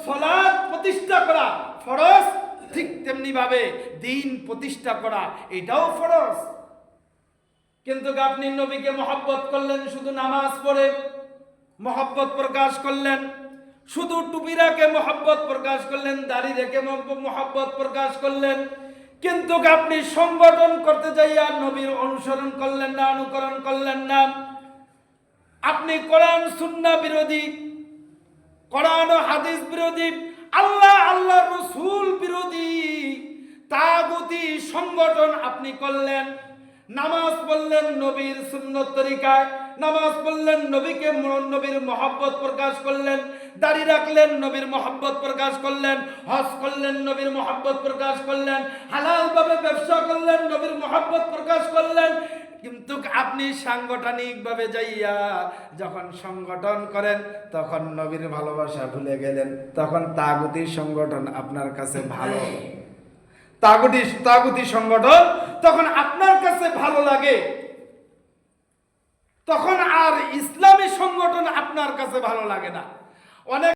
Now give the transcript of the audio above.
সালাত প্রতিষ্ঠা করা ফরজ, ঠিক তেমনি ভাবে দ্বীন প্রতিষ্ঠা করা এটাও ফরজ। কিন্তু আপনি নবীকে মহব্বত করলেন, শুধু নামাজ পড়ে মহব্বত প্রকাশ করলেন, শুধু টুপি রেখে মহব্বত প্রকাশ করলেন, দাড়ি রেখে মহব্বত প্রকাশ করলেন, কিন্তু আপনি সংগঠন করতে যাইয়া নবীর অনুসরণ করলেন না, অনুকরণ করলেন না। আপনি কোরআন সুন্নাহ বিরোধী, কোরআন ও হাদিস বিরোধী, আল্লাহ রাসূল বিরোধী তাগুতি সংগঠন আপনি করলেন। নামাজ পড়লেন নবীর সুন্নত তরিকায়, নামাজ পড়লেন নবীকে, নবীর মহব্বত প্রকাশ করলেন, দাড়ি রাখলেন নবীর মহব্বত প্রকাশ করলেন, হজ করলেন নবীর মহব্বত প্রকাশ করলেন, হালাল ভাবে ব্যবসা করলেন নবীর মহব্বত প্রকাশ করলেন। কিন্তু আপনি সাংগঠনিক ভাবে যাইয়া যখন সংগঠন করেন তখন নবীর ভালোবাসা ভুলে গেলেন, তখন তাগুতি সংগঠন আপনার কাছে ভালো, তাগুতি সংগঠন তখন আপনার কাছে ভালো লাগে, তখন আর ইসলামী সংগঠন আপনার কাছে ভালো লাগে না। অনেক